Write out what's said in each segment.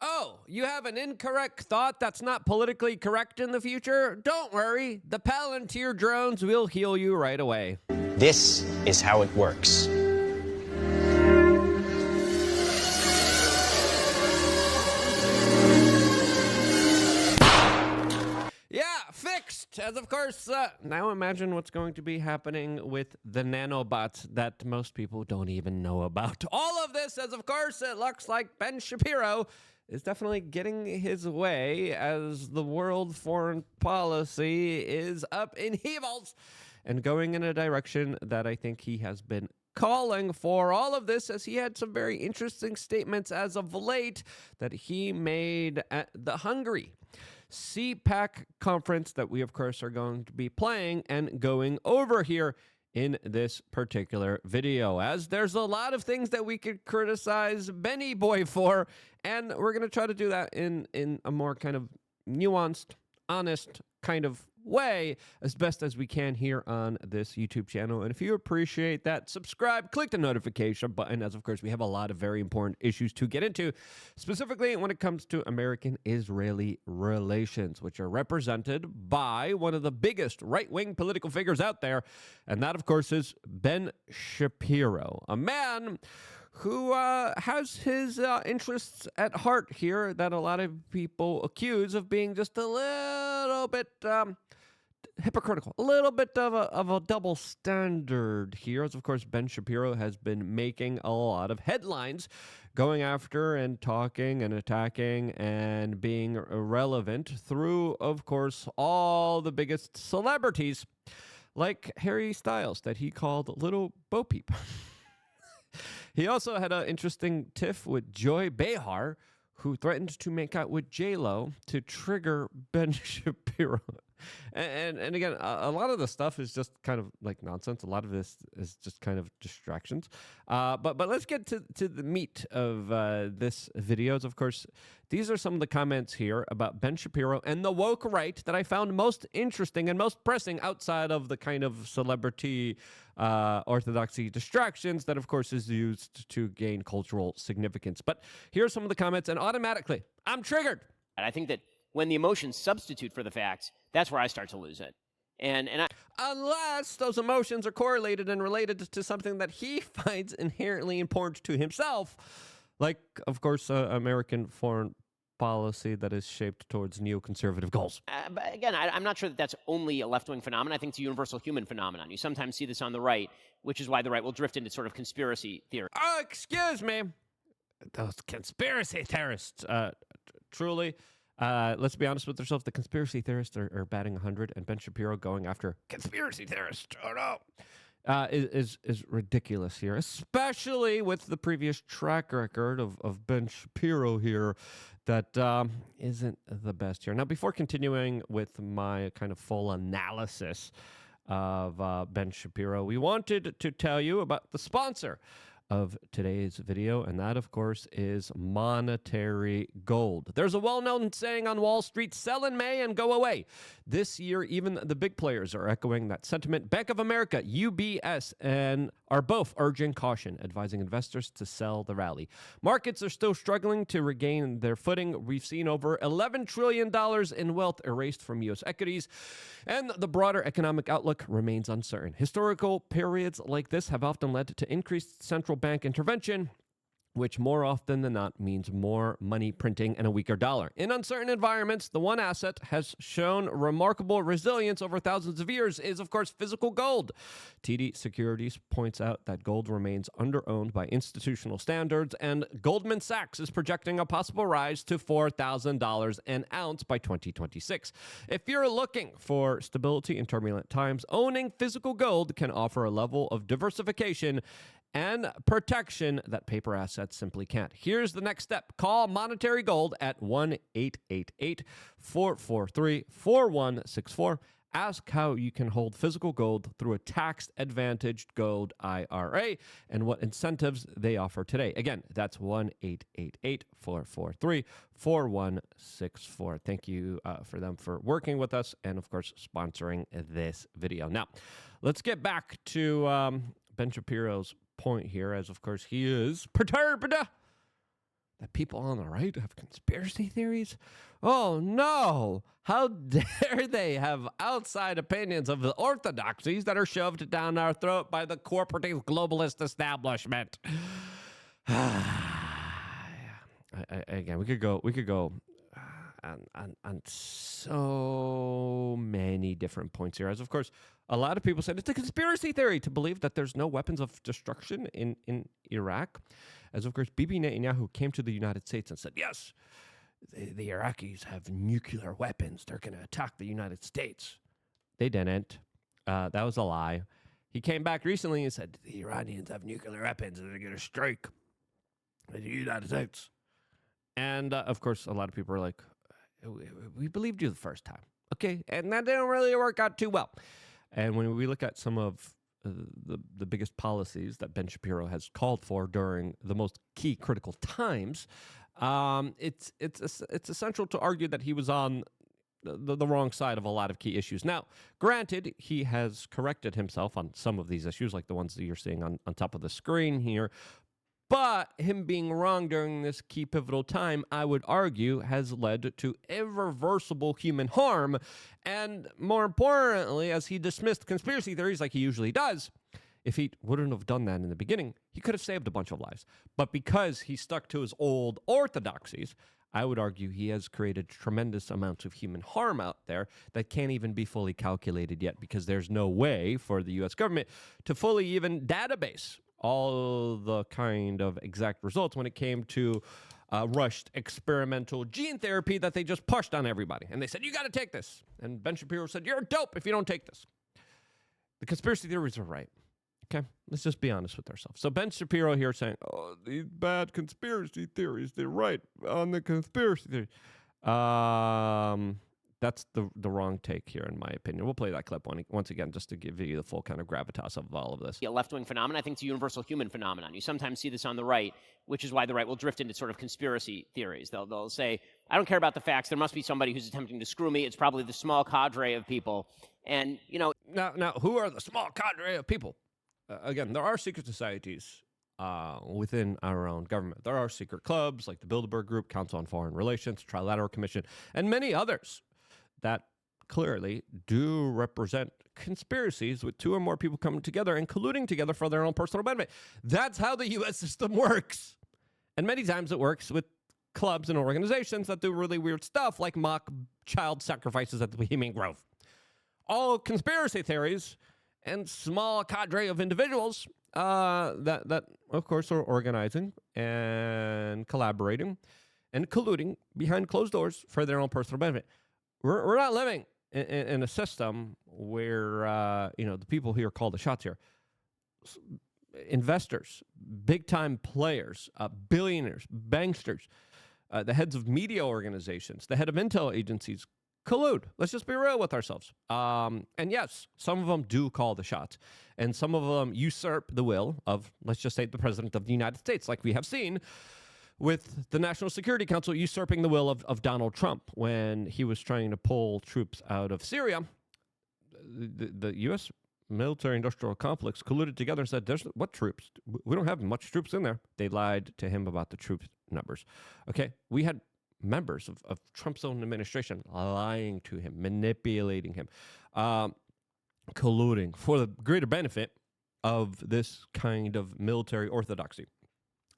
Oh, you have an incorrect thought that's not politically correct in the future? Don't worry, the Palantir drones will heal you right away. This is how it works. Yeah, fixed! As of course, now imagine what's going to be happening with the nanobots that most people don't even know about. All of this, as of course, it looks like Ben Shapiro is definitely getting his way as the world foreign policy is up in heavals and going in a direction that I think he has been calling for. All of this as he had some very interesting statements as of late that he made at the Hungary CPAC conference that we, of course, are going to be playing and going over here in this particular video, as there's a lot of things that we could criticize Benny Boy for, and we're going to try to do that in a more kind of nuanced, honest kind of way as best as we can here on this YouTube channel. And if you appreciate that, subscribe, click the notification button, as of course we have a lot of very important issues to get into, specifically when it comes to American-Israeli relations, which are represented by one of the biggest right-wing political figures out there, and that of course is Ben Shapiro, a man who has his interests at heart here that a lot of people accuse of being just a little bit hypocritical, a little bit of a double standard here, as of course Ben Shapiro has been making a lot of headlines going after and talking and attacking and being irrelevant through, of course, all the biggest celebrities like Harry Styles that he called Little Bo Peep. He also had an interesting tiff with Joy Behar, who threatened to make out with J-Lo to trigger Ben Shapiro. And again, a lot of the stuff is just kind of like nonsense. A lot of this is just kind of distractions. But let's get to the meat of this video. Of course, these are some of the comments here about Ben Shapiro and the woke right that I found most interesting and most pressing outside of the kind of celebrity orthodoxy distractions that, of course, is used to gain cultural significance. But here are some of the comments, and automatically, I'm triggered. And I think that when the emotions substitute for the facts, that's where I start to lose it. Unless those emotions are correlated and related to something that he finds inherently important to himself, like, of course, American foreign policy that is shaped towards neoconservative goals. But again, I'm not sure that that's only a left-wing phenomenon. I think it's a universal human phenomenon. You sometimes see this on the right, which is why the right will drift into sort of conspiracy theory. Oh, excuse me. Those conspiracy theorists, truly. Let's be honest with ourselves. The conspiracy theorists are batting 100, and Ben Shapiro going after conspiracy theorists. Oh no, is ridiculous here, especially with the previous track record of Ben Shapiro here, that isn't the best here. Now, before continuing with my kind of full analysis of Ben Shapiro, we wanted to tell you about the sponsor of today's video, and that, of course, is monetary gold. There's a well-known saying on Wall Street, sell in May and go away. This year, even the big players are echoing that sentiment. Bank of America, UBS, and are both urging caution, advising investors to sell the rally. Markets are still struggling to regain their footing. We've seen over $11 trillion in wealth erased from U.S. equities, and the broader economic outlook remains uncertain. Historical periods like this have often led to increased central bank intervention, which more often than not means more money printing and a weaker dollar. In uncertain environments, the one asset has shown remarkable resilience over thousands of years is, of course, physical gold. TD Securities points out that gold remains underowned by institutional standards, and Goldman Sachs is projecting a possible rise to $4,000 an ounce by 2026. If you're looking for stability in turbulent times, owning physical gold can offer a level of diversification and protection that paper assets simply can't. Here's the next step. Call Monetary Gold at 1-888-443-4164. Ask how you can hold physical gold through a tax-advantaged gold IRA and what incentives they offer today. Again, that's 1-888-443-4164. Thank you for them for working with us and, of course, sponsoring this video. Now, let's get back to Ben Shapiro's point here, as of course he is perturbed that people on the right have conspiracy theories? Oh no! How dare they have outside opinions of the orthodoxies that are shoved down our throat by the corporative globalist establishment? Again, we could go on so many different points here. As of course, a lot of people said it's a conspiracy theory to believe that there's no weapons of destruction in Iraq. As of course, Bibi Netanyahu came to the United States and said, yes, the Iraqis have nuclear weapons. They're going to attack the United States. They didn't. That was a lie. He came back recently and said, the Iranians have nuclear weapons and they're going to strike the United States. And, of course, a lot of people are like, we believed you the first time. Okay, and that didn't really work out too well. And when we look at some of the biggest policies that Ben Shapiro has called for during the most key critical times, it's essential to argue that he was on the wrong side of a lot of key issues. Now, granted, he has corrected himself on some of these issues, like the ones that you're seeing on top of the screen here. But him being wrong during this key pivotal time, I would argue, has led to irreversible human harm. And more importantly, as he dismissed conspiracy theories like he usually does, if he wouldn't have done that in the beginning, he could have saved a bunch of lives. But because he stuck to his old orthodoxies, I would argue he has created tremendous amounts of human harm out there that can't even be fully calculated yet, because there's no way for the U.S. government to fully even database all the kind of exact results when it came to rushed experimental gene therapy that they just pushed on everybody. And they said, you got to take this. And Ben Shapiro said, you're dope if you don't take this. The conspiracy theories are right. Okay, let's just be honest with ourselves. So Ben Shapiro here saying, oh, these bad conspiracy theories, they're right on the conspiracy theory. That's the wrong take here, in my opinion. We'll play that clip once again, just to give you the full kind of gravitas of all of this. A left-wing phenomenon. I think it's a universal human phenomenon. You sometimes see this on the right, which is why the right will drift into sort of conspiracy theories. They'll say, I don't care about the facts. There must be somebody who's attempting to screw me. It's probably the small cadre of people. And, you know... Now, who are the small cadre of people? Again, there are secret societies within our own government. There are secret clubs like the Bilderberg Group, Council on Foreign Relations, Trilateral Commission, and many others that clearly do represent conspiracies with two or more people coming together and colluding together for their own personal benefit. That's how the U.S. system works. And many times it works with clubs and organizations that do really weird stuff, like mock child sacrifices at the Bohemian Grove. All conspiracy theories and small cadre of individuals that, of course, are organizing and collaborating and colluding behind closed doors for their own personal benefit. We're not living in a system where, the people here call the shots here. Investors, big-time players, billionaires, banksters, the heads of media organizations, the head of intel agencies collude. Let's just be real with ourselves. And yes, some of them do call the shots. And some of them usurp the will of, let's just say, the President of the United States, like we have seen with the National Security Council usurping the will of Donald Trump when he was trying to pull troops out of Syria. The U.S. military-industrial complex colluded together and said, what troops? We don't have much troops in there. They lied to him about the troop numbers. Okay, we had members of Trump's own administration lying to him, manipulating him, colluding for the greater benefit of this kind of military orthodoxy.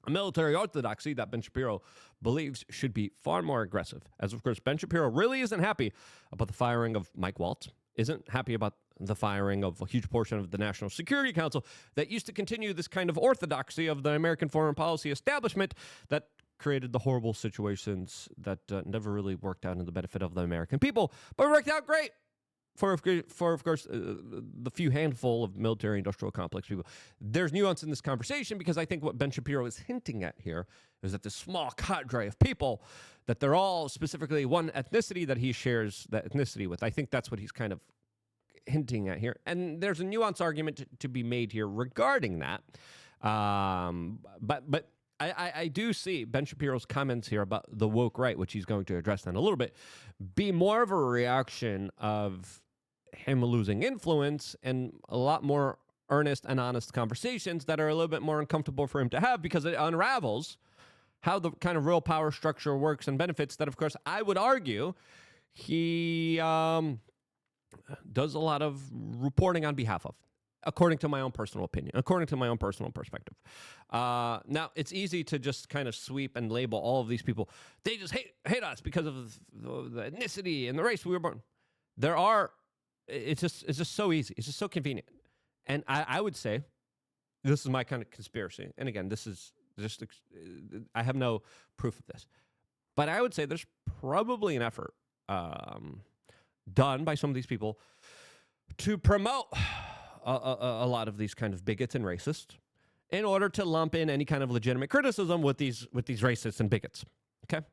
A military orthodoxy that Ben Shapiro believes should be far more aggressive. As, of course, Ben Shapiro really isn't happy about the firing of Mike Waltz, isn't happy about the firing of a huge portion of the National Security Council that used to continue this kind of orthodoxy of the American foreign policy establishment that created the horrible situations that never really worked out in the benefit of the American people, but worked out great for of course, the few handful of military-industrial complex people. There's nuance in this conversation because I think what Ben Shapiro is hinting at here is that this small cadre of people, that they're all specifically one ethnicity that he shares that ethnicity with. I think that's what he's kind of hinting at here. And there's a nuance argument to be made here regarding that. But I do see Ben Shapiro's comments here about the woke right, which he's going to address in a little bit, be more of a reaction of him losing influence and a lot more earnest and honest conversations that are a little bit more uncomfortable for him to have because it unravels how the kind of real power structure works and benefits, that, of course, I would argue he does a lot of reporting on behalf of, according to my own personal opinion, according to my own personal perspective. Now, it's easy to just kind of sweep and label all of these people. They just hate us because of the ethnicity and the race we were born. It's just so easy. It's just so convenient. And I would say, this is my kind of conspiracy. And again, this is just, I have no proof of this. But I would say there's probably an effort done by some of these people to promote a lot of these kind of bigots and racists in order to lump in any kind of legitimate criticism with these racists and bigots. Okay?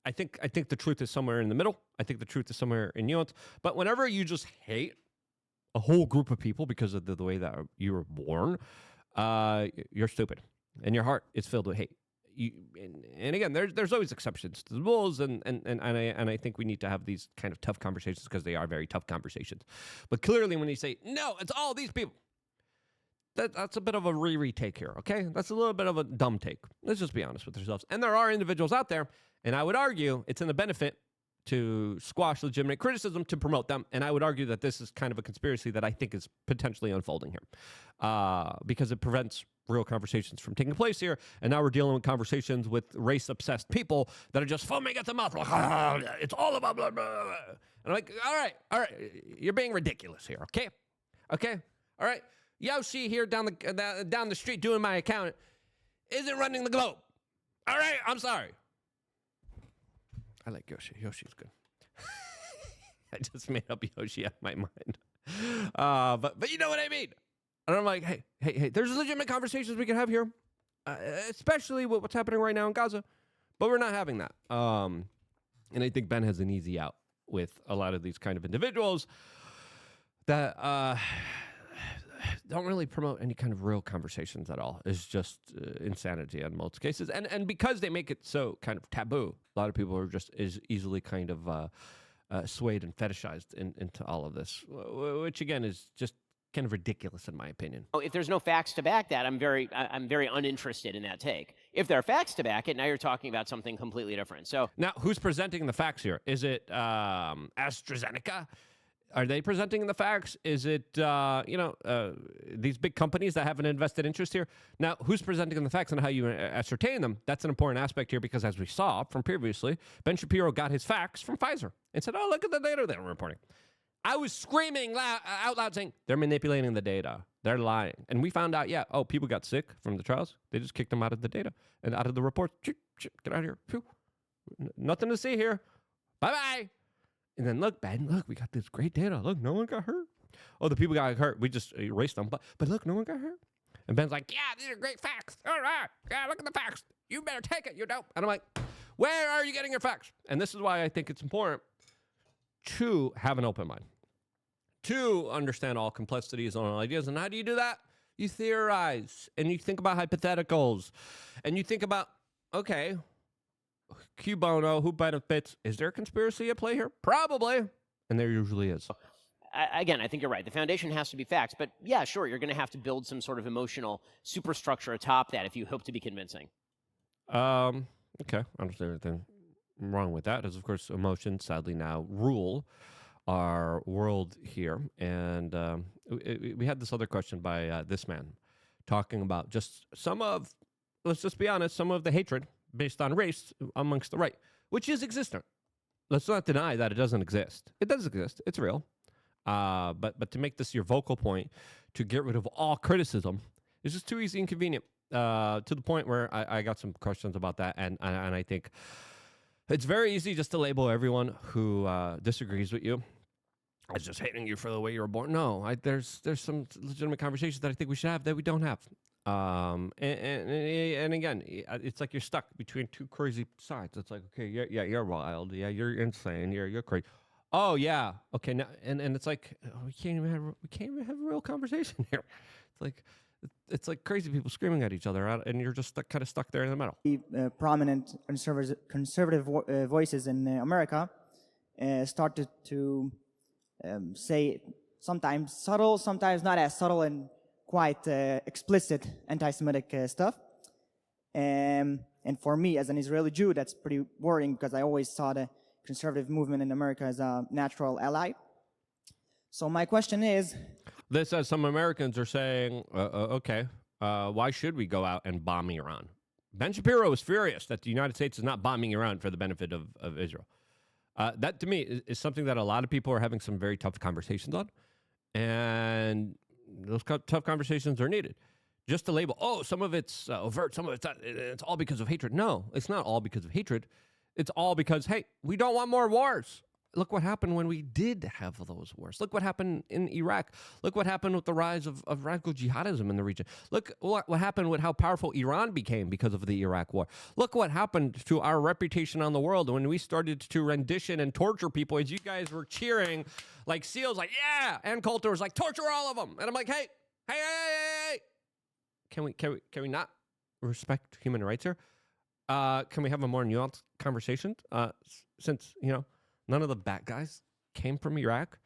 I think the truth is somewhere in the middle. I think the truth is somewhere in nuance. But whenever you just hate a whole group of people because of the way that you were born, you're stupid. And your heart is filled with hate. And again, there's always exceptions to the rules, and I think we need to have these kind of tough conversations because they are very tough conversations. But clearly, when you say no, it's all these people, that's a bit of a retake here. Okay, that's a little bit of a dumb take. Let's just be honest with ourselves. And there are individuals out there, and I would argue it's in the benefit to squash legitimate criticism to promote them. And I would argue that this is kind of a conspiracy that I think is potentially unfolding here, because it prevents real conversations from taking place here. And now we're dealing with conversations with race-obsessed people that are just foaming at the mouth. Like, it's all about blah, blah, blah. And I'm like, all right. You're being ridiculous here, okay? All right. Yoshi here down the street doing my account isn't running the globe. All right, I'm sorry. I like Yoshi. Yoshi's good. I just made up Yoshi out of my mind. But you know what I mean. And I'm like, hey, there's legitimate conversations we can have here, especially with what's happening right now in Gaza. But we're not having that. And I think Ben has an easy out with a lot of these kind of individuals that don't really promote any kind of real conversations at all. It's just insanity in most cases. And because they make it so kind of taboo, a lot of people are just as easily kind of swayed and fetishized into all of this, which again is just kind of ridiculous in my opinion. If there's no facts to back that, I'm very uninterested in that take. If there are facts to back it, now you're talking about something completely different. So now, who's presenting the facts here? Is it AstraZeneca? Are they presenting the facts? Is it these big companies that have an invested interest here? Now, who's presenting the facts and how you ascertain them? That's an important aspect here because, as we saw from previously, Ben Shapiro got his facts from Pfizer and said, "Oh, look at the data they were reporting." I was screaming out loud saying, they're manipulating the data. They're lying. And we found out, people got sick from the trials. They just kicked them out of the data and out of the reports. Get out of here. Phew. Nothing to see here. Bye-bye. And then, look, we got this great data. Look, no one got hurt. Oh, the people got hurt. We just erased them. But look, no one got hurt. And Ben's like, these are great facts. All right. Yeah, look at the facts. You better take it, you dope. And I'm like, where are you getting your facts? And this is why I think it's important to have an open mind, to understand all complexities and all ideas. And how do you do that? You theorize, and you think about hypotheticals, and you think about, okay, Q bono, who benefits? Is there a conspiracy at play here? Probably. And there usually is. Again, I think you're right. The foundation has to be facts. But yeah, sure, you're going to have to build some sort of emotional superstructure atop that if you hope to be convincing. Okay. I don't see anything wrong with that, as of course emotions sadly now rule our world here. And we had this other question by this man talking about just let's just be honest, some of the hatred based on race amongst the right, which is existent. Let's not deny that it doesn't exist. It does exist. It's real. But to make this your vocal point, to get rid of all criticism, is just too easy and convenient, to the point where I got some questions about that. And I think it's very easy just to label everyone who disagrees with you as just hating you for the way you were born. No, there's some legitimate conversations that I think we should have that we don't have. And again, it's like you're stuck between two crazy sides. It's like, okay, you're wild. Yeah, you're insane. You're crazy. Oh yeah, okay. Now, and it's like we can't even have a real conversation here. It's like crazy people screaming at each other, and you're just kind of stuck there in the middle. Prominent conservative voices in America started to say sometimes subtle, sometimes not as subtle, and quite explicit anti-Semitic stuff. And for me, as an Israeli Jew, that's pretty worrying because I always saw the conservative movement in America as a natural ally. So my question is... This, as some Americans are saying, okay, why should we go out and bomb Iran? Ben Shapiro is furious that the United States is not bombing Iran for the benefit of Israel. That, to me, is something that a lot of people are having some very tough conversations on. And those tough conversations are needed. Just to label, some of it's overt, some of it's all because of hatred. No, it's not all because of hatred. It's all because, hey, we don't want more wars. Look what happened when we did have those wars. Look what happened in Iraq. Look what happened with the rise of radical jihadism in the region. Look what happened with how powerful Iran became because of the Iraq war. Look what happened to our reputation on the world when we started to rendition and torture people as you guys were cheering like seals, like, yeah, and Coulter was like, torture all of them. And I'm like, hey. Can we not respect human rights here? Can we have a more nuanced conversation? Since, none of the bad guys came from Iraq,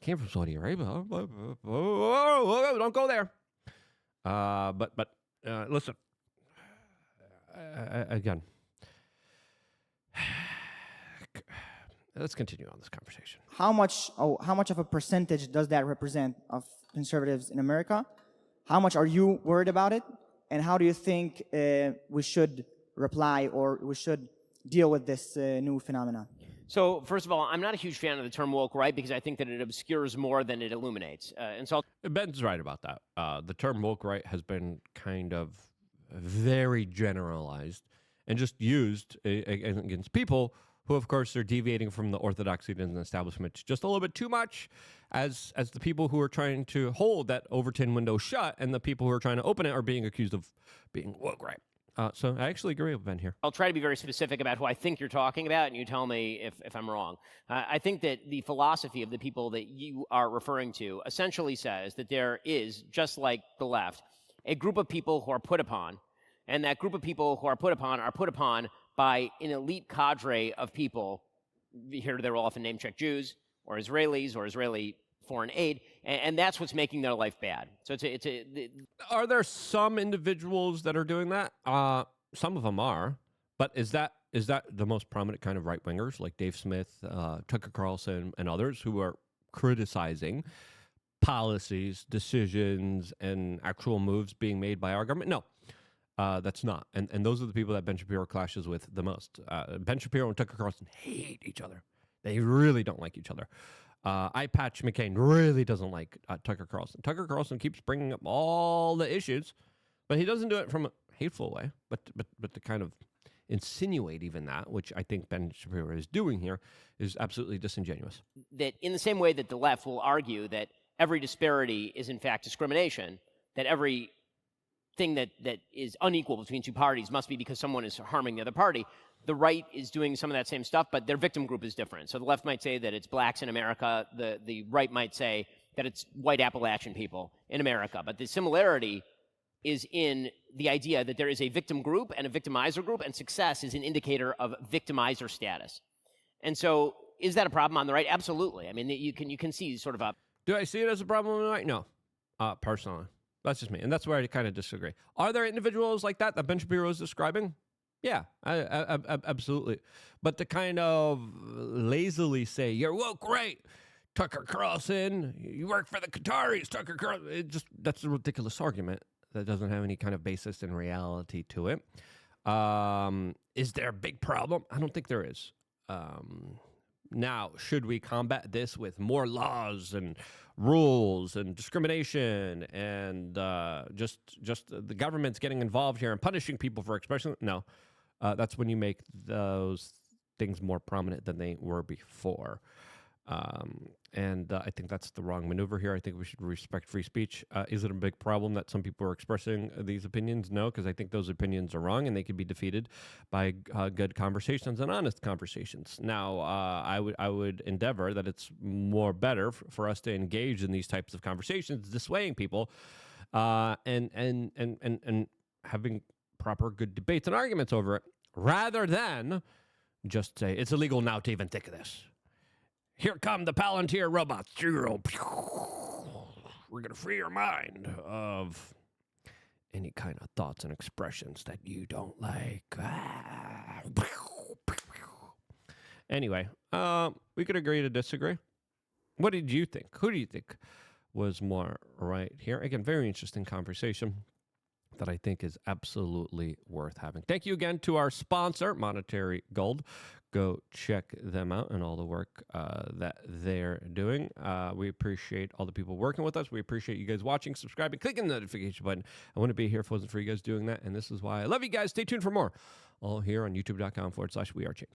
came from Saudi Arabia. Don't go there. But listen, again, let's continue on this conversation. How much of a percentage does that represent of conservatives in America? How much are you worried about it? And how do you think we should reply or we should deal with this new phenomenon? So, first of all, I'm not a huge fan of the term woke right because I think that it obscures more than it illuminates. And so Ben's right about that. The term woke right has been kind of very generalized and just used against people who, of course, are deviating from the orthodoxy and the establishment just a little bit too much as the people who are trying to hold that Overton window shut and the people who are trying to open it are being accused of being woke right. So I actually agree with Ben here. I'll try to be very specific about who I think you're talking about, and you tell me if I'm wrong. I think that the philosophy of the people that you are referring to essentially says that there is, just like the left, a group of people who are put upon, and that group of people who are put upon by an elite cadre of people. Here they will often name check Jews or Israelis or Israeli foreign aid, and that's what's making their life bad. So Are there some individuals that are doing that? Some of them are, but is that the most prominent kind of right wingers like Dave Smith, Tucker Carlson, and others who are criticizing policies, decisions, and actual moves being made by our government? No. That's not. And those are the people that Ben Shapiro clashes with the most. Ben Shapiro and Tucker Carlson hate each other. They really don't like each other. Eye Patch McCain really doesn't like Tucker Carlson. Tucker Carlson keeps bringing up all the issues, but he doesn't do it from a hateful way, but to kind of insinuate even that, which I think Ben Shapiro is doing here, is absolutely disingenuous. That in the same way that the left will argue that every disparity is in fact discrimination, that every thing that is unequal between two parties must be because someone is harming the other party. The right is doing some of that same stuff, but their victim group is different. So the left might say that it's blacks in America. The right might say that it's white Appalachian people in America. But the similarity is in the idea that there is a victim group and a victimizer group, and success is an indicator of victimizer status. And so is that a problem on the right? Absolutely. I mean, you can see sort of a... Do I see it as a problem on the right? No, personally. That's just me. And that's where I kind of disagree. Are there individuals like that Ben Shapiro is describing? Yeah, I absolutely. But to kind of lazily say, you're woke, right? Tucker Carlson, you work for the Qataris, Tucker Carlson. That's a ridiculous argument that doesn't have any kind of basis in reality to it. Is there a big problem? I don't think there is. Now, should we combat this with more laws and rules and discrimination and just the government's getting involved here and punishing people for expression? No. That's when you make those things more prominent than they were before. And I think that's the wrong maneuver here. I think we should respect free speech. Is it a big problem that some people are expressing these opinions? No, because I think those opinions are wrong and they could be defeated by good conversations and honest conversations. Now, I would endeavor that it's more better for us to engage in these types of conversations, dissuading people, and having proper good debates and arguments over it, rather than just say it's illegal now to even think of this. Here come the Palantir robots. We're going to free your mind of any kind of thoughts and expressions that you don't like. Anyway, we could agree to disagree. What did you think? Who do you think was more right here? Again, very interesting conversation that I think is absolutely worth having. Thank you again to our sponsor, Monetary Gold. Go check them out and all the work that they're doing. We appreciate all the people working with us. We appreciate you guys watching, subscribing, clicking the notification button. I wouldn't be here if it wasn't for you guys doing that, and this is why I love you guys. Stay tuned for more, all here on youtube.com/wearechange.